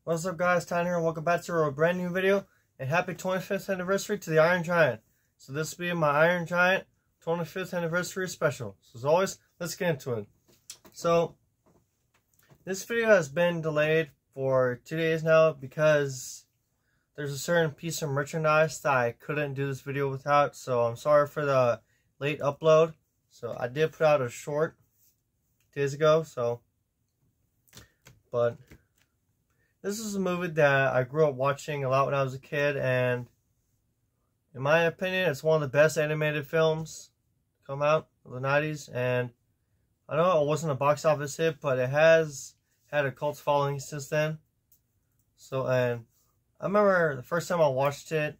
What's up guys, Tyne here, and welcome back to a brand new video, and happy 25th anniversary to the Iron Giant. So this will be my Iron Giant 25th anniversary special. So as always, let's get into it. So, this video has been delayed for 2 days now because there's a certain piece of merchandise that I couldn't do this video without, so I'm sorry for the late upload. So I did put out a short days ago, but this is a movie that I grew up watching a lot when I was a kid, and in my opinion, it's one of the best animated films to come out of the 90s. And I know it wasn't a box office hit, but it has had a cult following since then. So, and I remember the first time I watched it,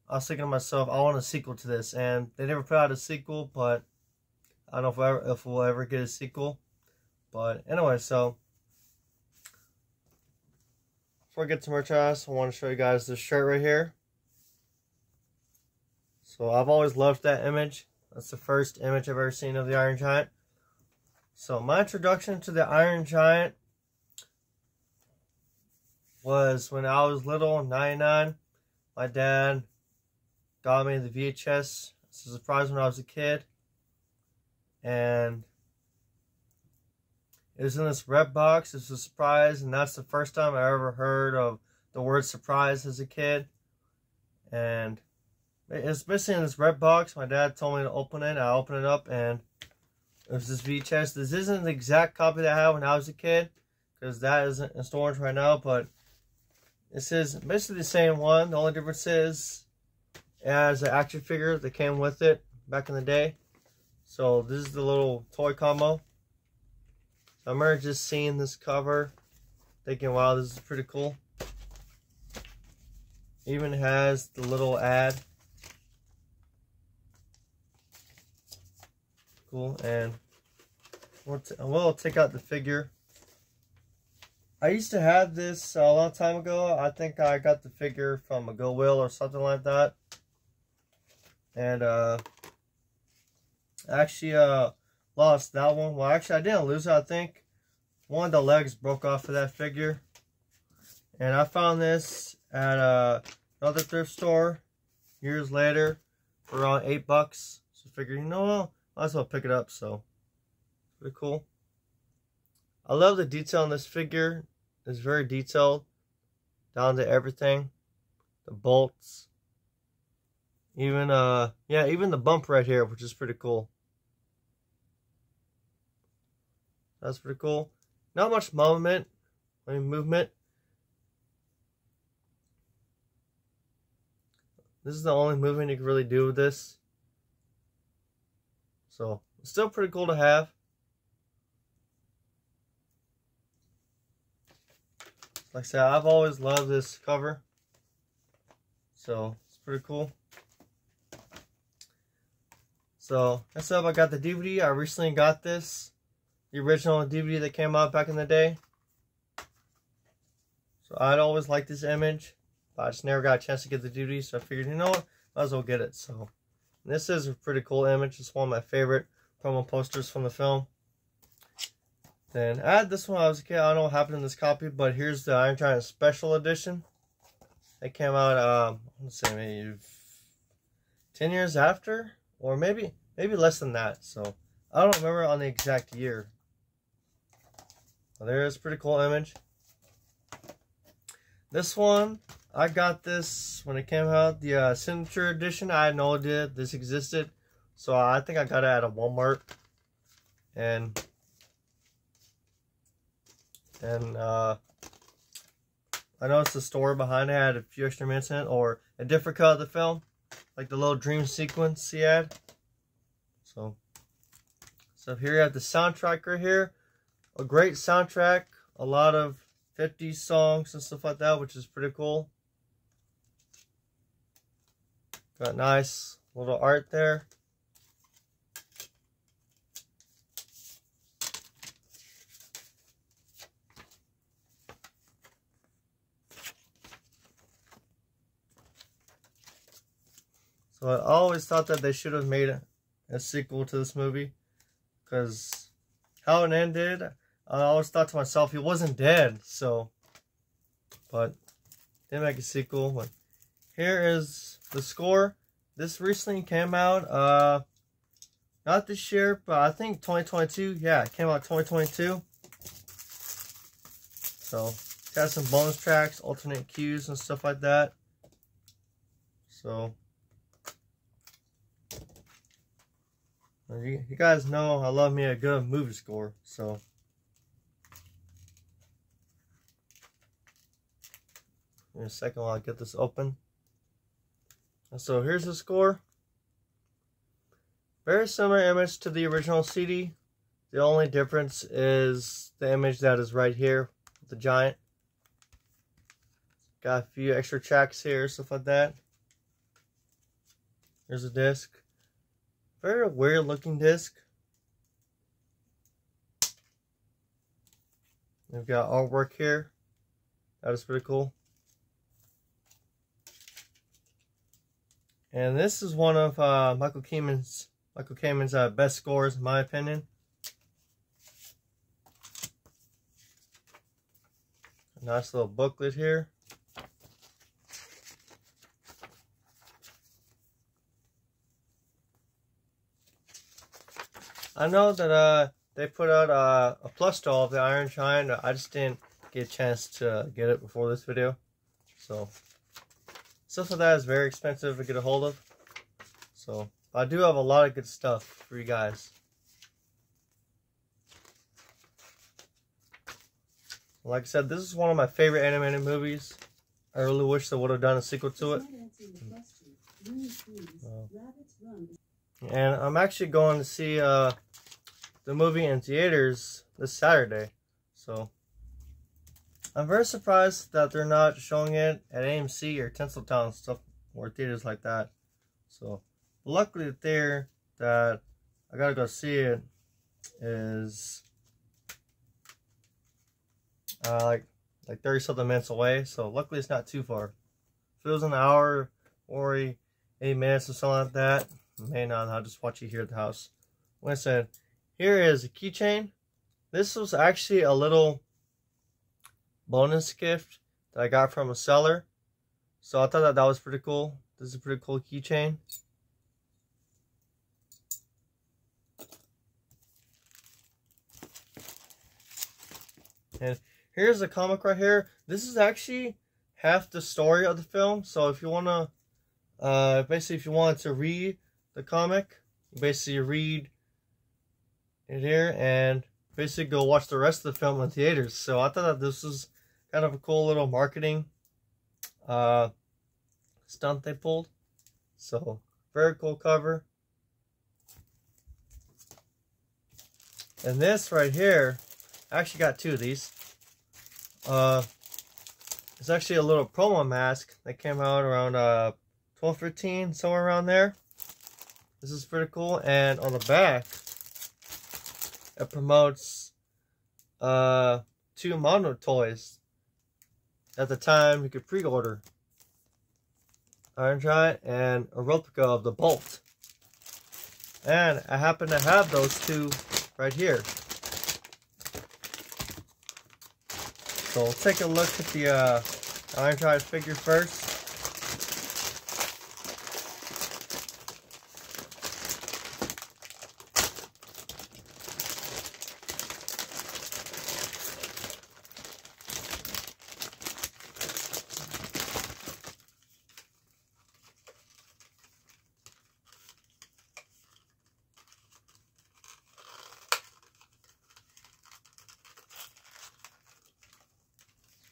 I was thinking to myself, I want a sequel to this, and they never put out a sequel, but I don't know if we'll ever get a sequel. But anyway, so before I get to merchandise, I want to show you guys this shirt right here. So I've always loved that image. That's the first image I've ever seen of the Iron Giant. So my introduction to the Iron Giant was when I was little, 99. My dad got me the VHS. It's a surprise when I was a kid. And it was in this red box. It's a surprise, and that's the first time I ever heard of the word surprise as a kid. And it's basically in this red box. My dad told me to open it. I opened it up, and it was this VHS. This isn't the exact copy that I had when I was a kid, because that isn't in storage right now, but this is basically the same one. The only difference is it has an action figure that came with it back in the day. So this is the little toy combo. I remember just seeing this cover, thinking, wow, this is pretty cool. Even has the little ad. Cool, and we'll take out the figure. I used to have this a long time ago. I think I got the figure from a Goodwill or something like that. And actually lost that one. Well, actually, I didn't lose it, I think. One of the legs broke off of that figure. And I found this at another thrift store years later for around $8. So I figured, you know what, might as well pick it up. So, pretty cool. I love the detail on this figure. It's very detailed, down to everything. The bolts. Even, even the bump right here, which is pretty cool. That's pretty cool. Not much movement. This is the only movement you can really do with this. So, it's still pretty cool to have. Like I said, I've always loved this cover. So, it's pretty cool. So, next up, I got the DVD. I recently got this. The original DVD that came out back in the day. So I'd always liked this image, but I just never got a chance to get the DVD, so I figured, you know what, might as well get it. So this is a pretty cool image. It's one of my favorite promo posters from the film. Then I had this one when I was a kid. I don't know what happened in this copy, but here's the Iron Giant Special Edition. It came out, let's say maybe 10 years after, or maybe less than that. So I don't remember on the exact year. Well, there's a pretty cool image. This one, I got this when it came out, the Signature Edition. I had no idea this existed, so I think I got it at a Walmart. And I noticed the story behind it had a few extra minutes in it, or a different cut of the film, like the little dream sequence he had. So here you have the soundtrack right here. A great soundtrack. A lot of 50s songs and stuff like that, which is pretty cool. Got nice little art there. So I always thought that they should have made a sequel to this movie, because how it ended, I always thought to myself, he wasn't dead, so but they make a sequel. But here is the score. This recently came out, not this year, but I think 2022. Yeah, it came out 2022. So it has some bonus tracks, alternate cues, and stuff like that. So you guys know I love me a good movie score. So in a second while I get this open. So here's the score. Very similar image to the original CD. The only difference is the image that is right here with the giant. Got a few extra tracks here, stuff like that. Here's a disc. Very weird looking disc. We've got artwork here. That is pretty cool. And this is one of Michael Kamen's best scores, in my opinion. A nice little booklet here. I know that they put out a plush doll of the Iron Giant. I just didn't get a chance to get it before this video. So stuff like that is very expensive to get a hold of. So I do have a lot of good stuff for you guys. Like I said, this is one of my favorite animated movies. I really wish they would have done a sequel to it. And I'm actually going to see the movie in theaters this Saturday. So I'm very surprised that they're not showing it at AMC or Tinseltown stuff or theaters like that. So luckily the theater that I gotta go see it is like 30 something minutes away. So luckily it's not too far. If it was an hour or 8 minutes or something like that, may not. I'll just watch it here at the house. Like I said, here is a keychain. This was actually a little bonus gift that I got from a seller. So I thought that was pretty cool. This is a pretty cool keychain. And here's the comic right here. This is actually half the story of the film. So if you want to, basically if you wanted to read the comic, basically read it here and basically go watch the rest of the film in theaters. So I thought that this was kind of a cool little marketing stunt they pulled. So very cool cover. And this right here, I actually got two of these. It's actually a little promo mask that came out around 12-15, somewhere around there. This is pretty cool. And on the back, it promotes 2 Mondo toys. At the time, you could pre-order Iron Giant and a replica of the Bolt. And I happen to have those two right here. So we'll take a look at the Iron Giant figure first.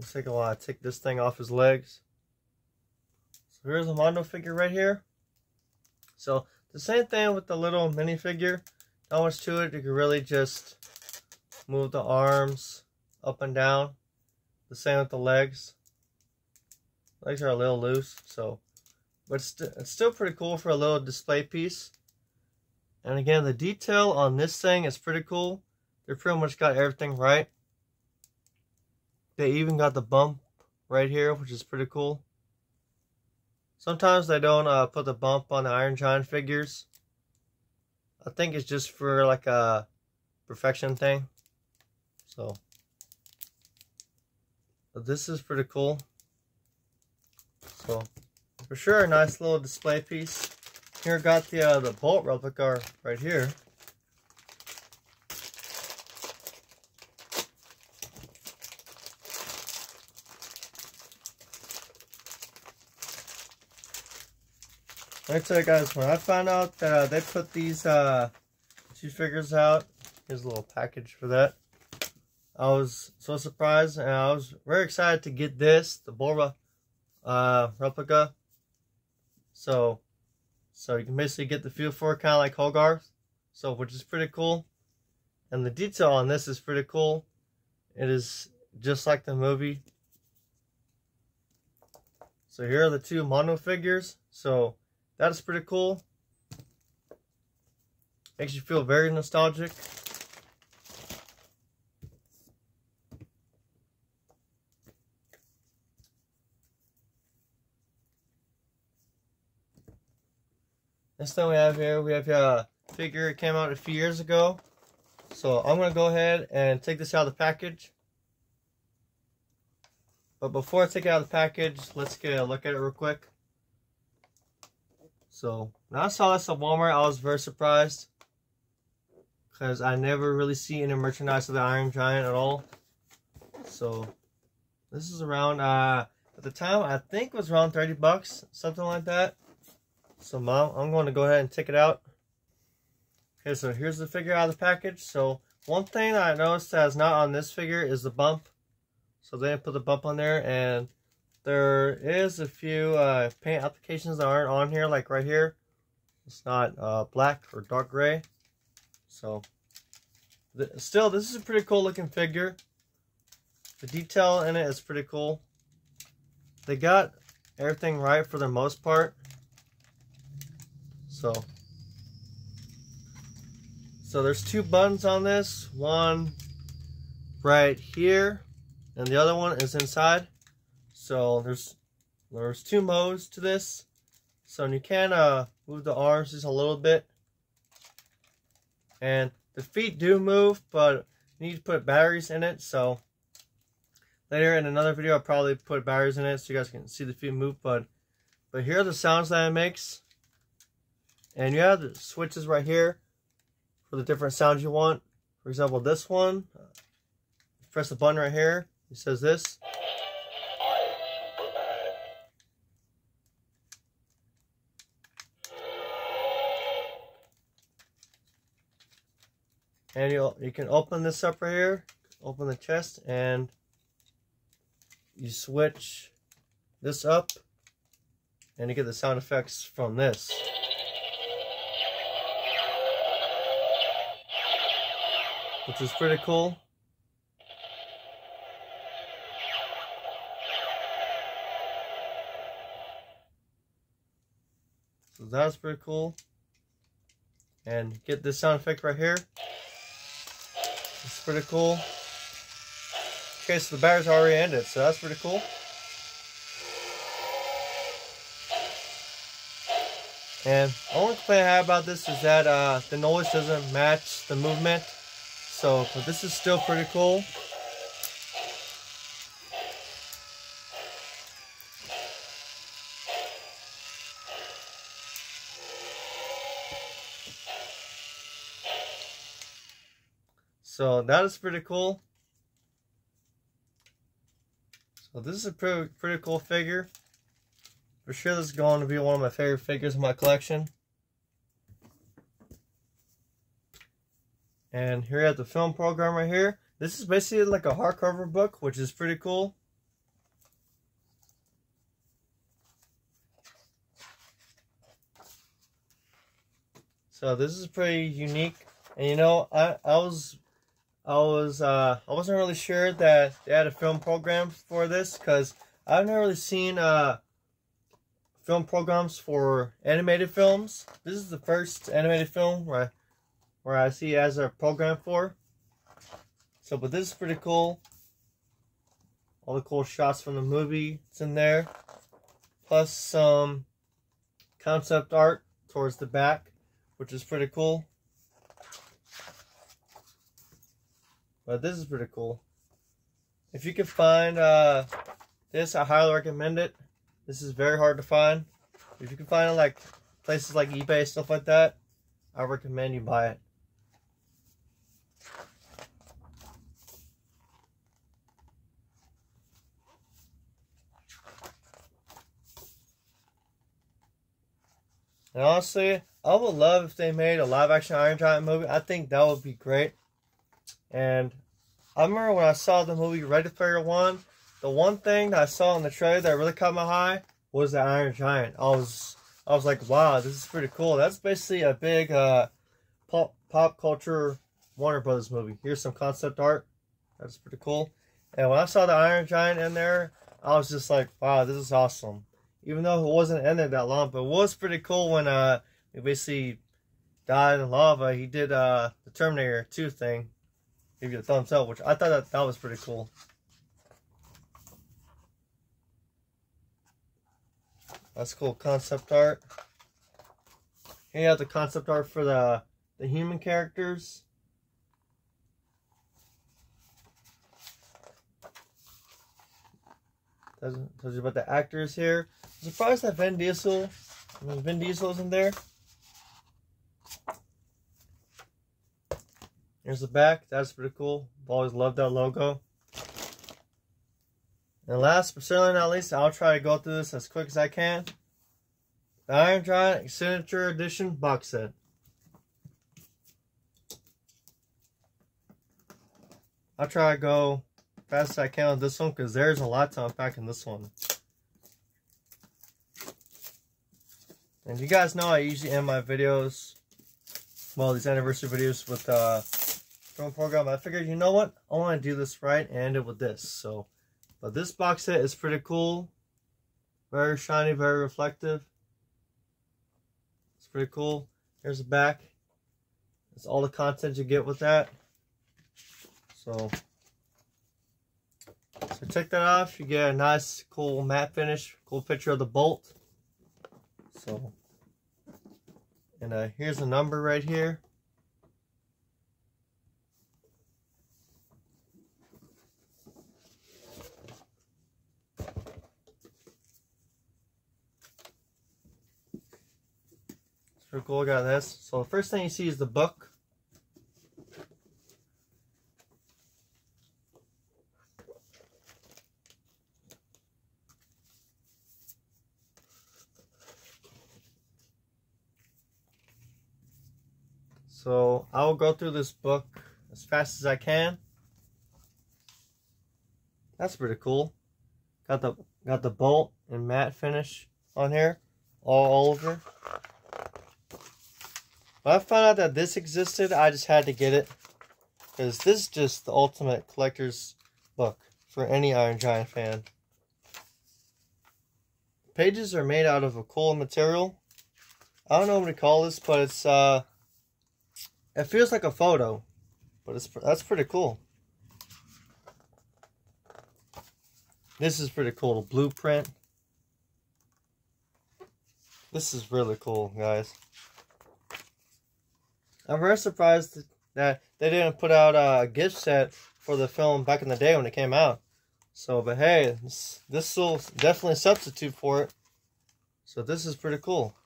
Let's take a while to take this thing off his legs. So here's a Mondo figure right here. So the same thing with the little minifigure. Not much to it. You can really just move the arms up and down. The same with the legs. Legs are a little loose, so but it's still pretty cool for a little display piece. And again, the detail on this thing is pretty cool. They pretty much got everything right. They even got the bump right here, which is pretty cool. Sometimes they don't put the bump on the Iron Giant figures. I think it's just for like a perfection thing. So But this is pretty cool. So for sure, a nice little display piece. Here got the Bolt replica right here. Let me tell you guys, when I found out that they put these two figures out, here's a little package for that. I was so surprised, and I was very excited to get this, the Bolt replica. So you can basically get the feel for it, kind of like Hogarth. So, which is pretty cool. And the detail on this is pretty cool. It is just like the movie. So here are the two mono figures. So that is pretty cool. Makes you feel very nostalgic. Next thing we have here, we have a figure. It came out a few years ago. So I'm going to go ahead and take this out of the package. But before I take it out of the package, let's get a look at it real quick. So when I saw this at Walmart, I was very surprised. Because I never really see any merchandise of the Iron Giant at all. So this is around, at the time, I think it was around 30 bucks, something like that. So I'm going to go ahead and take it out. Okay, so here's the figure out of the package. So one thing I noticed that is not on this figure is the bump. So they didn't put the bump on there, and there is a few paint applications that aren't on here, like right here. It's not black or dark gray. So still, this is a pretty cool looking figure. The detail in it is pretty cool. They got everything right for the most part. So there's two buttons on this. One right here, and the other one is inside. So there's two modes to this. So you can move the arms just a little bit. And the feet do move, but you need to put batteries in it. So later in another video, I'll probably put batteries in it so you guys can see the feet move. But here are the sounds that it makes. And you have the switches right here for the different sounds you want. For example, this one, press the button right here. It says this. And you can open this up right here, open the chest, and you switch this up, and you get the sound effects from this. Which is pretty cool. So that's pretty cool. And get this sound effect right here. It's pretty cool. Okay, so the battery's already ended, so that's pretty cool. And the only complaint I have about this is that the noise doesn't match the movement. So, but this is still pretty cool. So that is pretty cool. So this is a pretty cool figure. For sure this is going to be one of my favorite figures in my collection. And here you have the film program right here. This is basically like a hardcover book, which is pretty cool. So this is pretty unique. And you know, I wasn't really sure that they had a film program for this, because I've never really seen film programs for animated films. This is the first animated film where I see it as a program for. So, but this is pretty cool. All the cool shots from the movie, it's in there. Plus some concept art towards the back, which is pretty cool. But this is pretty cool. if you can find this, I highly recommend it. This is very hard to find. If you can find it like places like eBay, stuff like that, I recommend you buy it. And honestly, I would love if they made a live-action Iron Giant movie. I think that would be great. And I remember when I saw the movie Ready Player One, the one thing that I saw in the trailer that really caught my eye was the Iron Giant. I was like, wow, this is pretty cool. That's basically a big pop culture Warner Brothers movie. Here's some concept art. That's pretty cool. And when I saw the Iron Giant in there, I was just like, wow, this is awesome. Even though it wasn't in there that long, but it was pretty cool when he basically died in lava. He did the Terminator 2 thing. Give you a thumbs up, which I thought that was pretty cool. That's cool concept art. Here you have the concept art for the human characters. Tells you about the actors here. I'm surprised that Vin Diesel is in there. Here's the back. That's pretty cool. I've always loved that logo. And last but certainly not least, I'll try to go through this as quick as I can. The Iron Giant Signature Edition box set. I'll try to go fast as I can on this one because there's a lot to unpack in this one. And you guys know I usually end my videos, well, these anniversary videos with film program. I figured, you know what? I want to do this right and end it with this. So, but this box set is pretty cool. Very shiny, very reflective. It's pretty cool. Here's the back. That's all the content you get with that. So take that off. You get a nice, cool matte finish. Cool picture of the bolt. So, and here's a number right here. It's pretty cool. Got this. So the first thing you see is the book. So I will go through this book as fast as I can. That's pretty cool. Got the bolt and matte finish on here, all over. When I found out that this existed, I just had to get it because this is just the ultimate collector's book for any Iron Giant fan. The pages are made out of a cool material. I don't know what to call this, but it's it feels like a photo, but that's pretty cool. This is pretty cool, the blueprint. This is really cool, guys. I'm very surprised that they didn't put out a gift set for the film back in the day when it came out. So, but hey, this will definitely substitute for it. So this is pretty cool.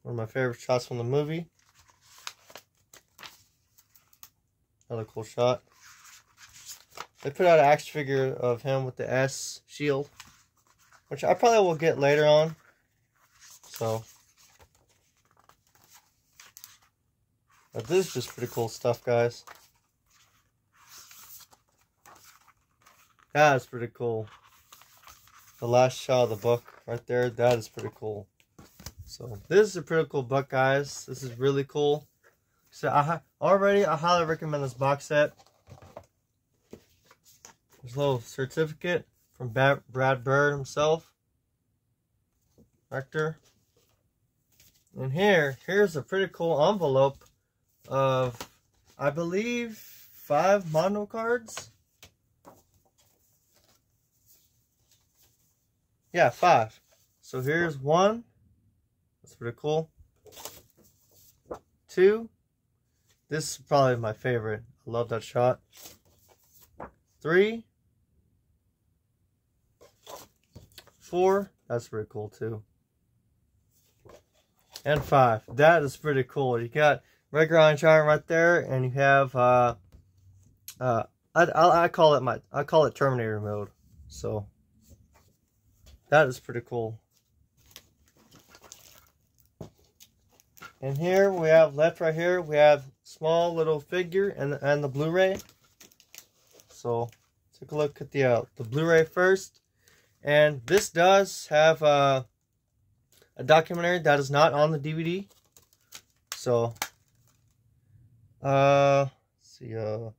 One of my favorite shots from the movie. Another cool shot. They put out an action figure of him with the S shield, which I probably will get later on. So, but this is just pretty cool stuff, guys. That is pretty cool. The last shot of the book right there, that is pretty cool. So this is a pretty cool book, guys. This is really cool. So I highly recommend this box set. There's a little certificate from Brad Bird himself, director. And here's a pretty cool envelope of, I believe, 5 mono cards. Yeah, 5. So here's one. That's pretty cool. 2. This is probably my favorite. I love that shot. 3. 4. That's pretty cool too. And 5. That is pretty cool. You got regular Iron Giant right there, and you have I call it Terminator mode. So that is pretty cool. And here we have left right here we have small little figure and the Blu-ray. So take a look at the Blu-ray first. And this does have a documentary that is not on the DVD. So let's see, the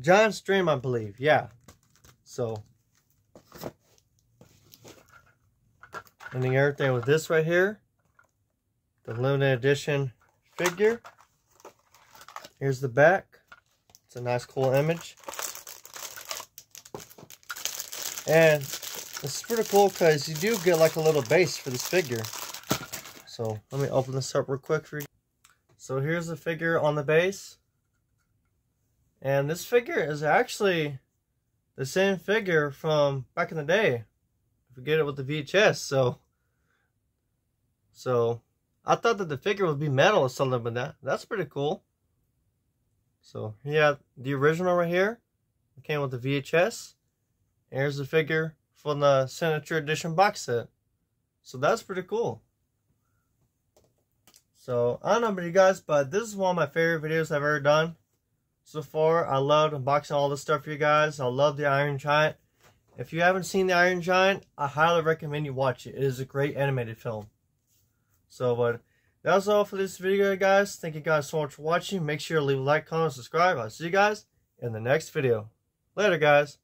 Giant's Dream, I believe. Yeah. So ending everything with this right here, the limited edition figure. Here's the back. It's a nice, cool image. And it's pretty cool because you do get like a little base for this figure. So let me open this up real quick for you. So here's the figure on the base. And this figure is actually the same figure from back in the day. If you get it with the VHS. So I thought that the figure would be metal or something, but that's pretty cool. So yeah, the original right here. It came with the VHS. Here's the figure from the Signature Edition box set. So that's pretty cool. So I don't know about you guys, but this is one of my favorite videos I've ever done so far. I loved unboxing all this stuff for you guys. I love the Iron Giant. If you haven't seen the Iron Giant, I highly recommend you watch it. It is a great animated film. So, but that's all for this video, guys. Thank you guys so much for watching. Make sure to leave a like, comment, subscribe. I'll see you guys in the next video. Later, guys.